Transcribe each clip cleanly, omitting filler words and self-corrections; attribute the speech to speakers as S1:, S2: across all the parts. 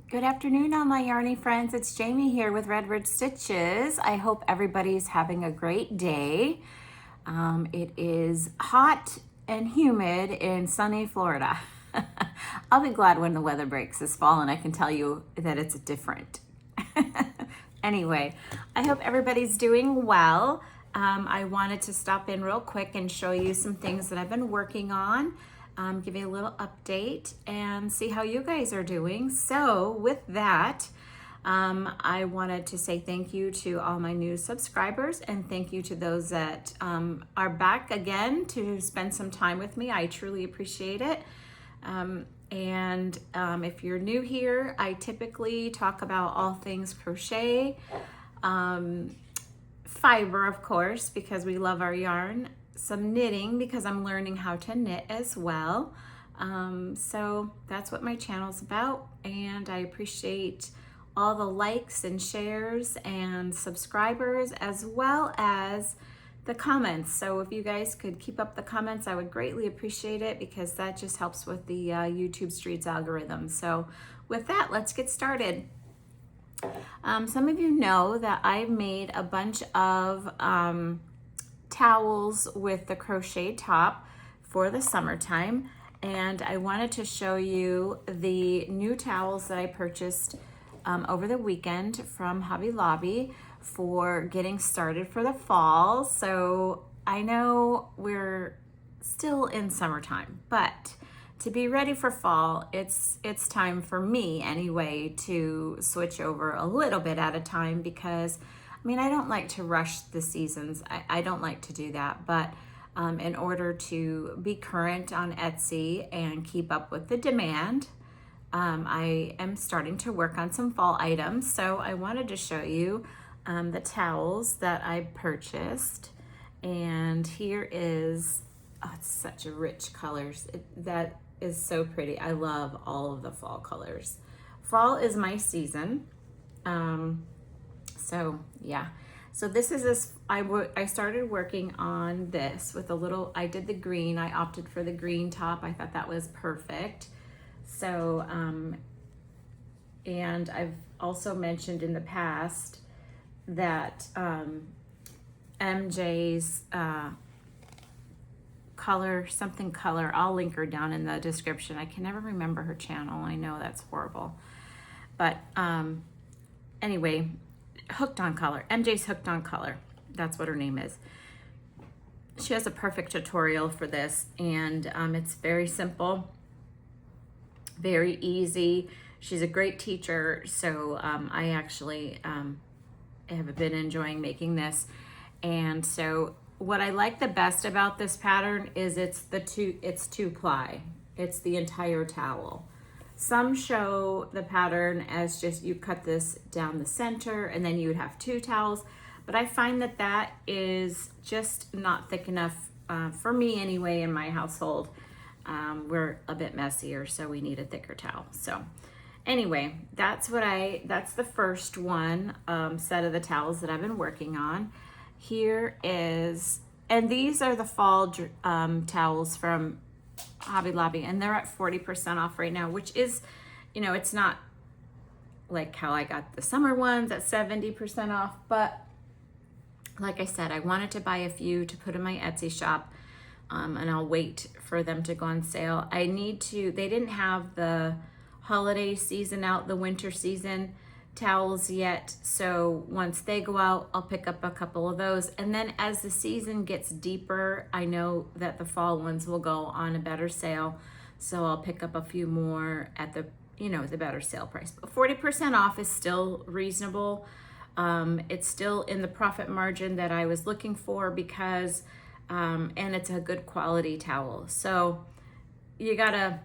S1: Good afternoon, all my Yarney friends. It's Jamie here with Redwood Stitches. I hope everybody's having a great day. It is hot and humid in sunny Florida. I'll be glad when the weather breaks this fall and I can tell you that it's different. Anyway, I hope everybody's doing well. I wanted to stop in real quick and show you some things that I've been working on. Give you a little update and see how you guys are doing. So with that, I wanted to say thank you to all my new subscribers and thank you to those that are back again to spend some time with me. I truly appreciate it. If you're new here, I typically talk about all things crochet, fiber, of course, because we love our yarn, some knitting because I'm learning how to knit as well. So that's what my channel's about, and I appreciate all the likes and shares and subscribers as well as the comments. So if you guys could keep up the comments, I would greatly appreciate it because that just helps with the YouTube Streets algorithm. So with that, let's get started. Some of you know that I've made a bunch of towels with the crochet top for the summertime, and I wanted to show you the new towels that I purchased over the weekend from Hobby Lobby for getting started for the fall. So I know we're still in summertime, but to be ready for fall, it's time for me anyway to switch over a little bit at a time because I mean, I don't like to rush the seasons. I don't like to do that, but in order to be current on Etsy and keep up with the demand, I am starting to work on some fall items. So I wanted to show you the towels that I purchased. And here is, oh, it's such a rich colors. That is so pretty. I love all of the fall colors. Fall is my season. So yeah, so this is this, I started working on this with a little, I did the green, I opted for the green top. I thought that was perfect. So, and I've also mentioned in the past that MJ's something color, I'll link her down in the description. I can never remember her channel. I know that's horrible. But anyway, Hooked on Color, MJ's Hooked on Color, that's what her name is. She has a perfect tutorial for this, and it's very simple, very easy. She's a great teacher, so I actually have been enjoying making this. And so what I like the best about this pattern is it's two ply. It's the entire towel. Some show the pattern as just you cut this down the center and then you would have two towels, but I find that that is just not thick enough for me anyway in my household. We're a bit messier, so we need a thicker towel. So anyway, that's the first one set of the towels that I've been working on. Here is, and these are the fall towels from Hobby Lobby, and they're at 40% off right now, which is, you know, it's not like how I got the summer ones at 70% off, but like I said, I wanted to buy a few to put in my Etsy shop, and I'll wait for them to go on sale. They didn't have the holiday season out, the winter season towels yet, so once they go out, I'll pick up a couple of those. And then as the season gets deeper, I know that the fall ones will go on a better sale, so I'll pick up a few more at the, you know, the better sale price. But 40% off is still reasonable. It's still in the profit margin that I was looking for because and it's a good quality towel. So you gotta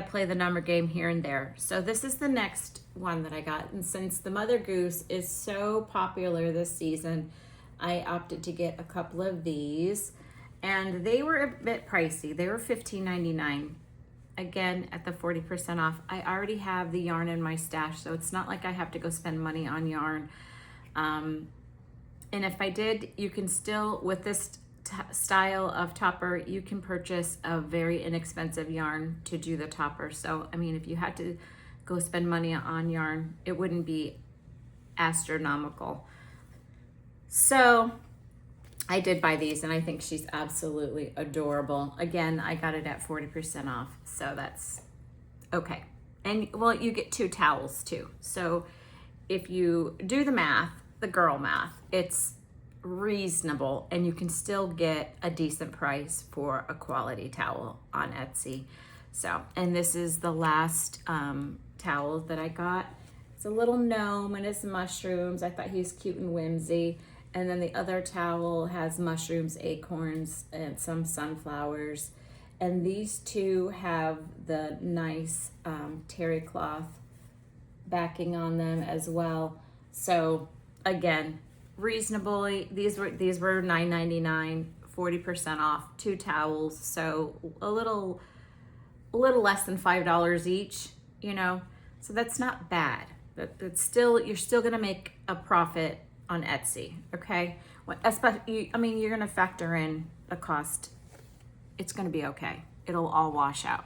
S1: play the number game here and there. So this is the next one that I got, and since the Mother Goose is so popular this season, I opted to get a couple of these, and they were a bit pricey. They were $15.99. Again, at the 40% off. I already have the yarn in my stash, so it's not like I have to go spend money on yarn. And if I did, you can still, with this style of topper, you can purchase a very inexpensive yarn to do the topper. So, I mean, if you had to go spend money on yarn. It wouldn't be astronomical. So I did buy these, and I think she's absolutely adorable. Again, I got it at 40% off, so that's okay. And well, you get 2 towels too. So if you do the math, the girl math, it's reasonable, and you can still get a decent price for a quality towel on Etsy. So, and this is the last towel that I got. It's a little gnome and it's mushrooms. I thought he was cute and whimsy. And then the other towel has mushrooms, acorns, and some sunflowers. And these 2 have the nice terry cloth backing on them as well. So again, reasonably, these were $9.99, 40% off, 2 towels. So a little less than $5 each, you know. So that's not bad. But it's still, you're still gonna make a profit on Etsy, okay? Especially, I mean, you're gonna factor in the cost. It's gonna be okay. It'll all wash out.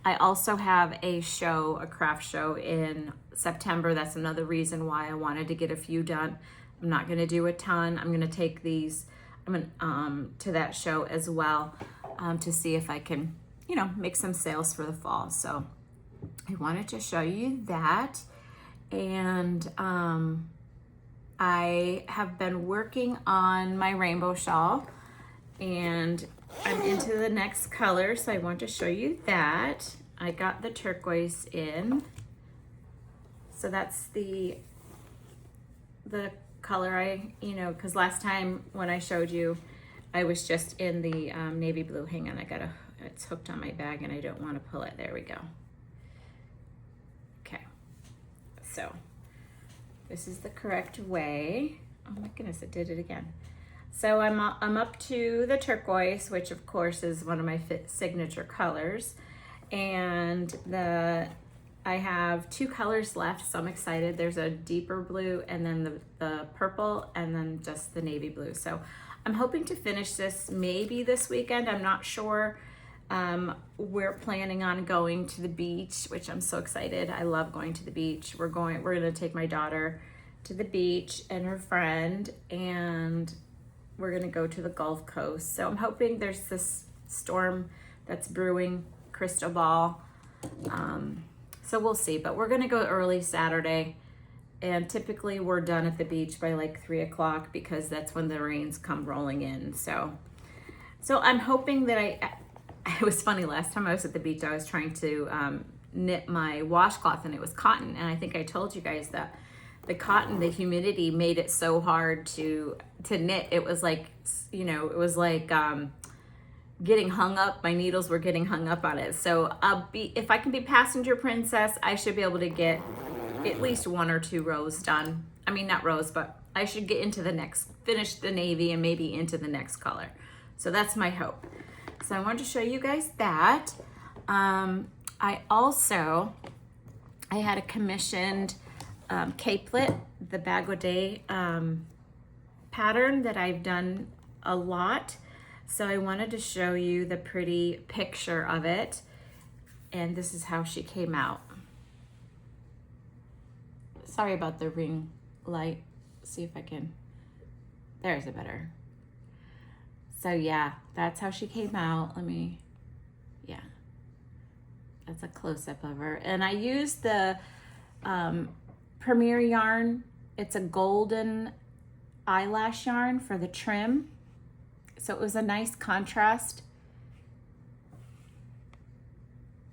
S1: I also have a craft show in September. That's another reason why I wanted to get a few done. I'm not gonna do a ton. I'm gonna take these to that show as well to see if I can, you know, make some sales for the fall. So I wanted to show you that. And I have been working on my rainbow shawl, and I'm into the next color, so I want to show you that. I got the turquoise in. So that's the color because last time when I showed you, I was just in the navy blue. Hang on, it's hooked on my bag and I don't want to pull it. There we go. Okay, so this is the correct way. Oh my goodness, it did it again. So I'm up to the turquoise, which of course is one of my signature colors. And I have 2 colors left, so I'm excited. There's a deeper blue and then the purple and then just the navy blue. So I'm hoping to finish this maybe this weekend. I'm not sure. We're planning on going to the beach, which I'm so excited. I love going to the beach. We're gonna take my daughter to the beach and her friend, and we're gonna go to the Gulf Coast. So I'm hoping there's this storm that's brewing, crystal ball. So we'll see, but we're gonna go early Saturday, and typically we're done at the beach by like 3 o'clock because that's when the rains come rolling in. So I'm hoping that it was funny, last time I was at the beach, I was trying to knit my washcloth and it was cotton. And I think I told you guys that the cotton, the humidity made it so hard to knit. It was like, getting hung up. My needles were getting hung up on it. So if I can be passenger princess, I should be able to get at least 1 or 2 rows done. I mean, not rows, but I should get into finish the navy and maybe into the next color. So that's my hope. So I wanted to show you guys that. I had a commissioned capelet, the Bagaudet pattern that I've done a lot. So I wanted to show you the pretty picture of it. And this is how she came out. Sorry about the ring light. See if I can, there's a better. So yeah, that's how she came out. That's a close-up of her. And I used the Premier yarn. It's a golden eyelash yarn for the trim. So it was a nice contrast.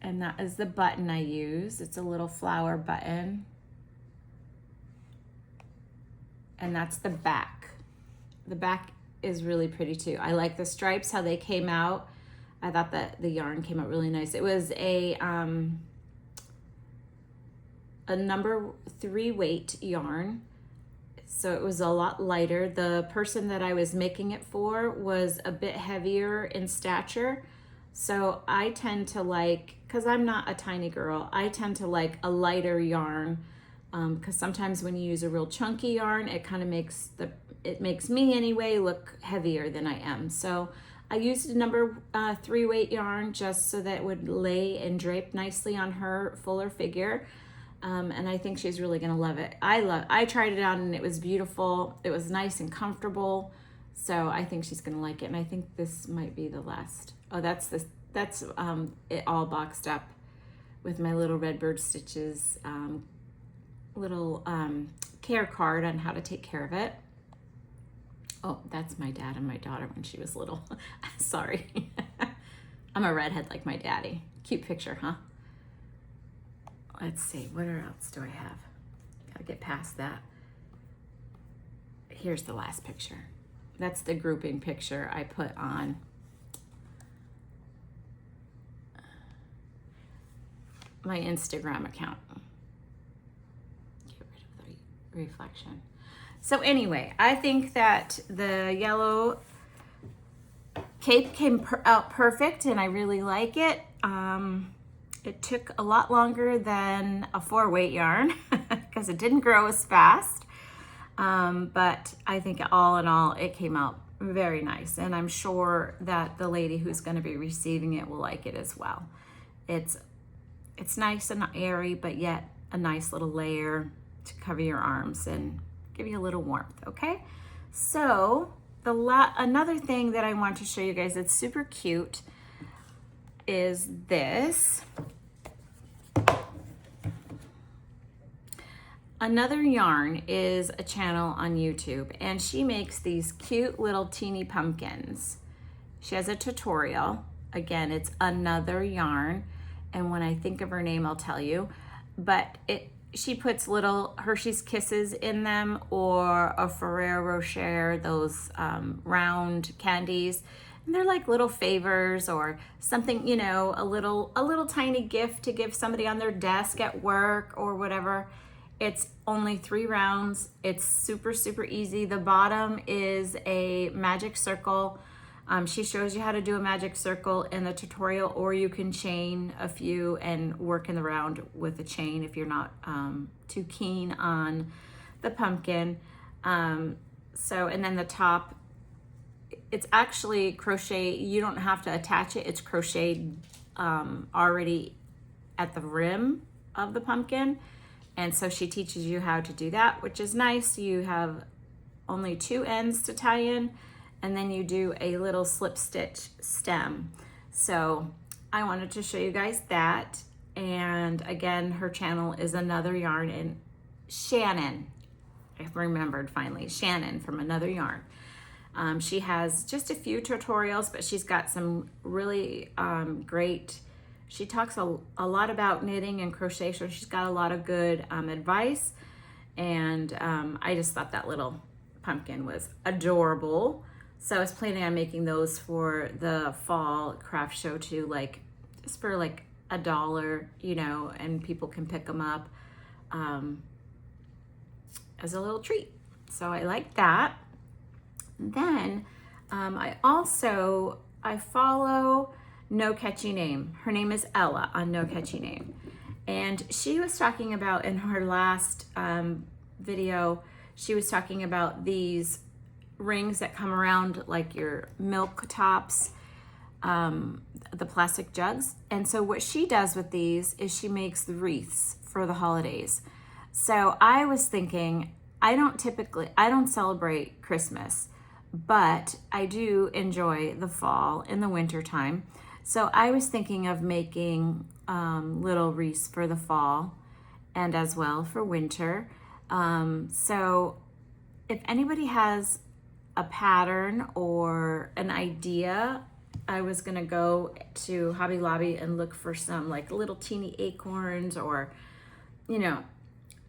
S1: And that is the button I use. It's a little flower button. And that's the back. The back is really pretty too. I like the stripes, how they came out. I thought that the yarn came out really nice. It was a number 3 weight yarn. So it was a lot lighter. The person that I was making it for was a bit heavier in stature. So I tend to like, because I'm not a tiny girl, I tend to like a lighter yarn. Because sometimes when you use a real chunky yarn, it kind of makes me anyway look heavier than I am. So I used a number 3 weight yarn just so that it would lay and drape nicely on her fuller figure. And I think she's really gonna love it. I tried it on and it was beautiful. It was nice and comfortable. So I think she's gonna like it. And I think this might be the last. Oh, that's it all boxed up with my little Redbird Stitches little care card on how to take care of it. Oh, that's my dad and my daughter when she was little. Sorry. I'm a redhead like my daddy. Cute picture, huh? Let's see, what else do I have? Gotta get past that. Here's the last picture. That's the grouping picture I put on my Instagram account. Get rid of the reflection. So anyway, I think that the yellow cape came out perfect and I really like it. It took a lot longer than a 4-weight yarn because it didn't grow as fast. But I think all in all, it came out very nice. And I'm sure that the lady who's going to be receiving it will like it as well. It's nice and airy, but yet a nice little layer to cover your arms and give you a little warmth, okay? So another thing that I want to show you guys that's super cute is this. Another Yarn is a channel on YouTube, and she makes these cute little teeny pumpkins. She has a tutorial. Again, it's Another Yarn, and when I think of her name, I'll tell you. But she puts little Hershey's Kisses in them, or a Ferrero Rocher, those round candies. And they're like little favors or something, you know, a little tiny gift to give somebody on their desk at work or whatever. It's only 3 rounds. It's super, super easy. The bottom is a magic circle. She shows you how to do a magic circle in the tutorial, or you can chain a few and work in the round with a chain if you're not too keen on the pumpkin. And then the top, it's actually crochet. You don't have to attach it. It's crocheted already at the rim of the pumpkin. And so she teaches you how to do that, which is nice. You have only 2 ends to tie in, and then you do a little slip stitch stem. So I wanted to show you guys that. And again, her channel is Another Yarn, and Shannon, I've remembered finally, Shannon from Another Yarn. She has just a few tutorials, but she's got some really great, she talks a lot about knitting and crochet, so she's got a lot of good advice. And I just thought that little pumpkin was adorable. So I was planning on making those for the fall craft show too, like just for like $1, you know, and people can pick them up as a little treat. So I like that. Then I follow No Catchy Name. Her name is Ella on No Catchy Name. And she was talking about in her last video, she was talking about these rings that come around like your milk tops, the plastic jugs. And so what she does with these is she makes the wreaths for the holidays. So I was thinking, I don't celebrate Christmas, but I do enjoy the fall and the winter time. So I was thinking of making little wreaths for the fall and as well for winter. So if anybody has a pattern or an idea, I was gonna go to Hobby Lobby and look for some like little teeny acorns or, you know,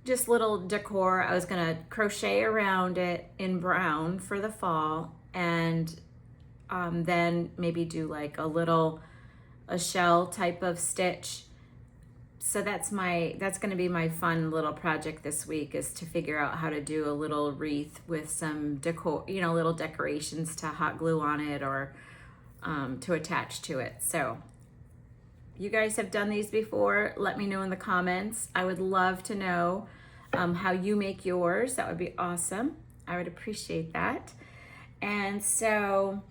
S1: just little decor. I was gonna crochet around it in brown for the fall, and then maybe do like a shell type of stitch. So that's gonna be my fun little project this week, is to figure out how to do a little wreath with some decor, you know, little decorations to hot glue on it or to attach to it. So you guys have done these before, let me know in the comments. I would love to know how you make yours. That would be awesome. I would appreciate that. And so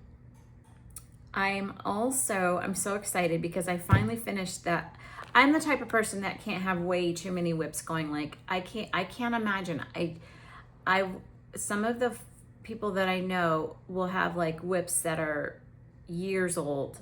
S1: I'm so excited because I finally finished that. I'm the type of person that can't have way too many whips going. Like I can't imagine. Some of the people that I know will have like whips that are years old,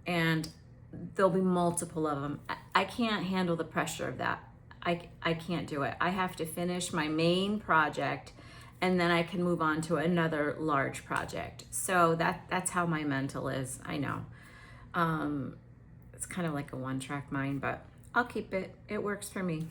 S1: and there'll be multiple of them. I can't handle the pressure of that. I can't do it. I have to finish my main project, and then I can move on to another large project. So that's how my mental is. I know. It's kind of like a one-track mind, but I'll keep it. It works for me.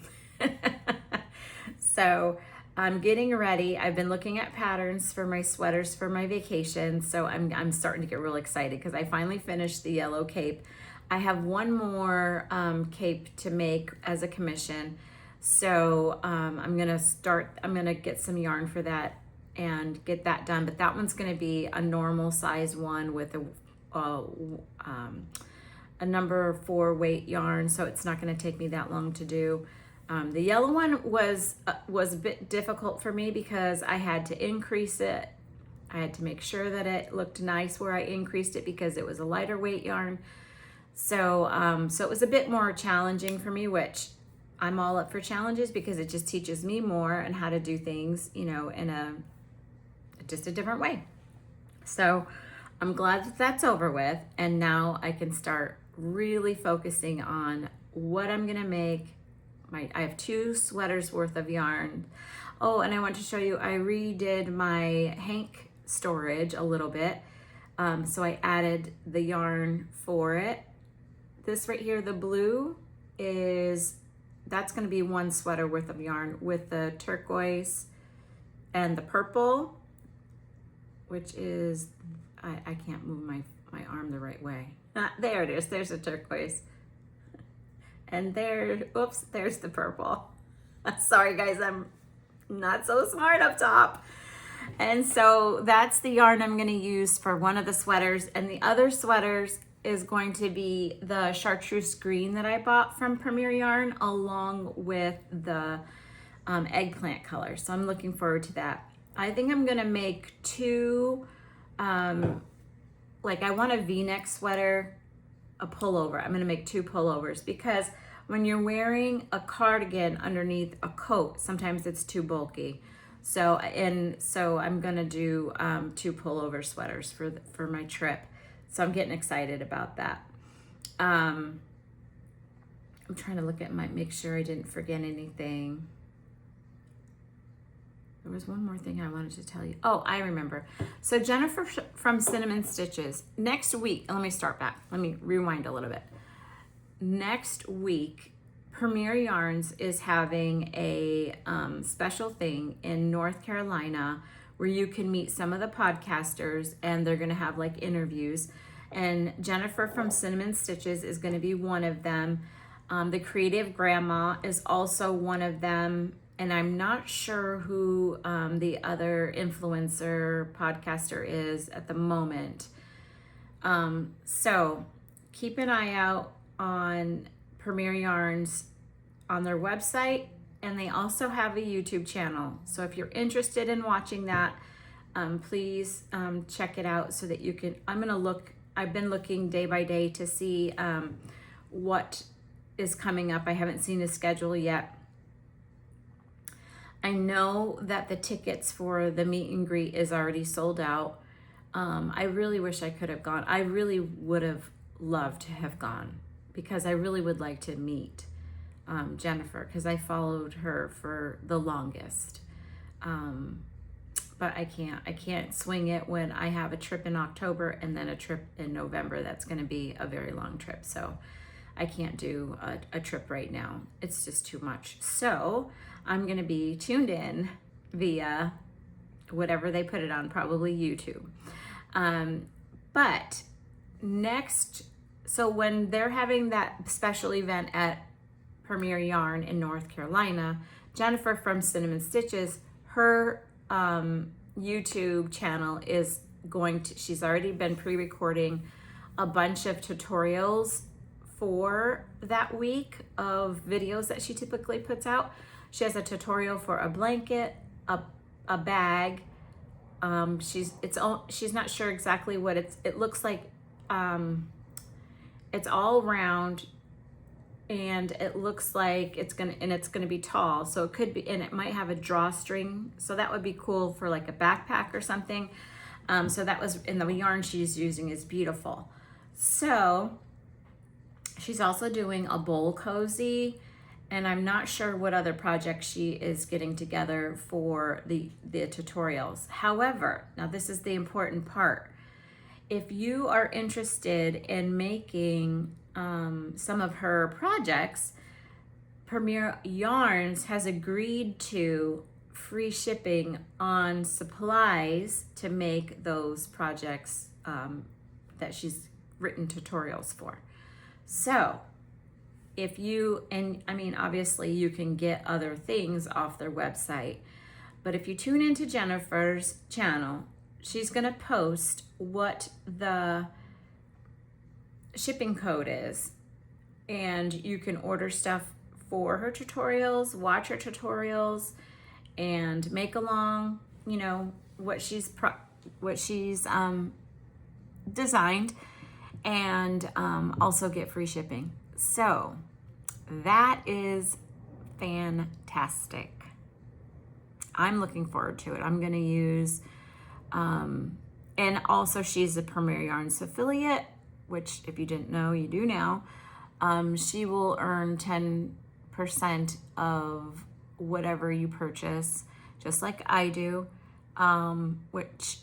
S1: So I'm getting ready. I've been looking at patterns for my sweaters for my vacation. So I'm starting to get real excited because I finally finished the yellow cape. I have one more cape to make as a commission. So I'm gonna get some yarn for that and get that done. But that one's gonna be a normal size one with a number 4 weight yarn. So it's not gonna take me that long to do. The yellow one was a bit difficult for me because I had to increase it. I had to make sure that it looked nice where I increased it because it was a lighter weight yarn. So it was a bit more challenging for me, which I'm all up for challenges because it just teaches me more and how to do things, you know, in just a different way. So I'm glad that that's over with. And now I can start really focusing on what I'm gonna make. I have 2 sweaters worth of yarn. Oh, and I want to show you, I redid my hank storage a little bit. So I added the yarn for it. This right here, the blue, that's gonna be 1 sweater worth of yarn with the turquoise and the purple, which is, I can't move my arm the right way. There it is, there's a turquoise. And there's the purple. Sorry guys, I'm not so smart up top. And so that's the yarn I'm gonna use for one of the sweaters, and the other sweaters is going to be the chartreuse green that I bought from Premier Yarn along with the eggplant color. So I'm looking forward to that. I think I'm gonna make 2, like I want a V-neck sweater, a pullover. I'm gonna make 2 pullovers because when you're wearing a cardigan underneath a coat, sometimes it's too bulky. So I'm gonna do 2 pullover sweaters for my trip. So I'm getting excited about that. I'm trying to look at make sure I didn't forget anything. There was one more thing I wanted to tell you. Oh, I remember. So Jennifer from Cinnamon Stitches, next week, let me start back. Let me rewind a little bit. Next week, Premier Yarns is having a special thing in North Carolina where you can meet some of the podcasters, and they're gonna have like interviews. And Jennifer from Cinnamon Stitches is gonna be one of them. The Creative Grandma is also one of them. And I'm not sure who the other influencer podcaster is at the moment. So keep an eye out on Premier Yarns on their website, and they also have a YouTube channel. So if you're interested in watching that, please check it out so that you can, I've been looking day by day to see what is coming up. I haven't seen a schedule yet. I know that the tickets for the meet and greet is already sold out. I really wish I could have gone. I really would have loved to have gone because I really would like to meet Jennifer because I followed her for the longest. But I can't swing it when I have a trip in October and then a trip in November. That's going to be a very long trip. So I can't do a trip right now. It's just too much. So I'm going to be tuned in via whatever they put it on, probably YouTube. But next, so when they're having that special event at Premier Yarn in North Carolina, Jennifer from Cinnamon Stitches, her YouTube channel is she's already been pre-recording a bunch of tutorials for that week of videos that she typically puts out. She has a tutorial for a blanket, a bag. She's not sure exactly what it looks like. It's all round. and it looks like it's gonna be tall, so it could be, and it might have a drawstring, so that would be cool for like a backpack or something. So that was, and the yarn she's using is beautiful. So she's also doing a bowl cozy, and I'm not sure what other projects she is getting together for the tutorials. However, now this is the important part. If you are interested in making some of her projects, Premier Yarns has agreed to free shipping on supplies to make those projects that she's written tutorials for. So if you, and I mean, obviously you can get other things off their website, but if you tune into Jennifer's channel, she's gonna post what the shipping code is, and you can order stuff for her tutorials, watch her tutorials, and make along, you know, what she's designed, and also get free shipping. So that is fantastic. I'm looking forward to it. I'm gonna use, and also she's a Premier Yarns affiliate, which if you didn't know, you do now. She will earn 10% of whatever you purchase, just like I do, which,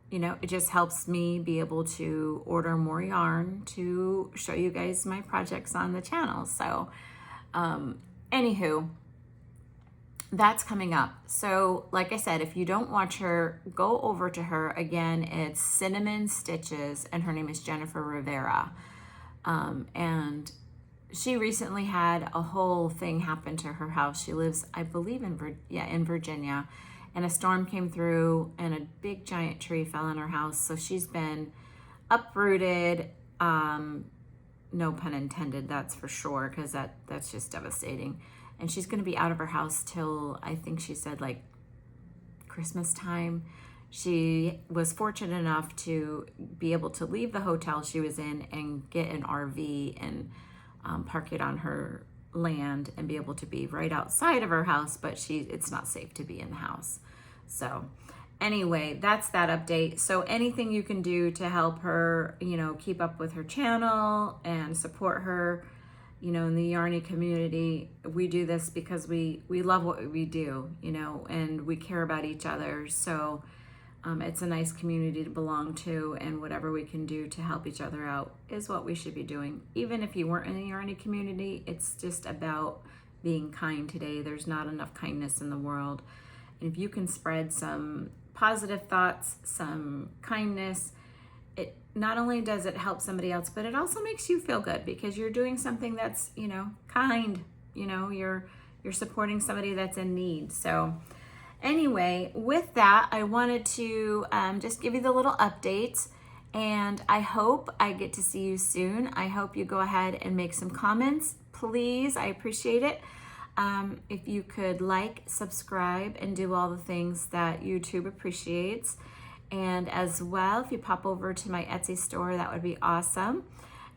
S1: you know, it just helps me be able to order more yarn to show you guys my projects on the channel. So, anywho, that's coming up. So like I said, if you don't watch her, go over to her. Again, it's Cinnamon Stitches, and her name is Jennifer Rivera. And she recently had a whole thing happen to her house. She lives, I believe, in Virginia, and a storm came through and a big giant tree fell on her house. So she's been uprooted, no pun intended, that's for sure, because that's just devastating. And she's going to be out of her house till, I think she said, like Christmas time. She was fortunate enough to be able to leave the hotel she was in and get an RV and park it on her land and be able to be right outside of her house, but it's not safe to be in the house. So anyway, that's that update. So anything you can do to help her, you know, keep up with her channel and support her, you know, in the Yarney community. We do this because we love what we do, you know, and we care about each other. So it's a nice community to belong to, and whatever we can do to help each other out is what we should be doing. Even if you weren't in the Yarney community, it's just about being kind today. There's not enough kindness in the world. And if you can spread some positive thoughts, some kindness, it not only does it help somebody else, but it also makes you feel good because you're doing something that's, you know, kind. You know, you're supporting somebody that's in need. So anyway, with that, I wanted to just give you the little updates, and I hope I get to see you soon. I hope you go ahead and make some comments, please. I appreciate it. If you could like, subscribe, and do all the things that YouTube appreciates. And as well, if you pop over to my Etsy store, that would be awesome.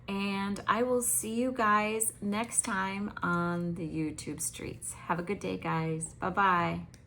S1: And I will see you guys next time on the YouTube streets. Have a good day, guys. Bye-bye.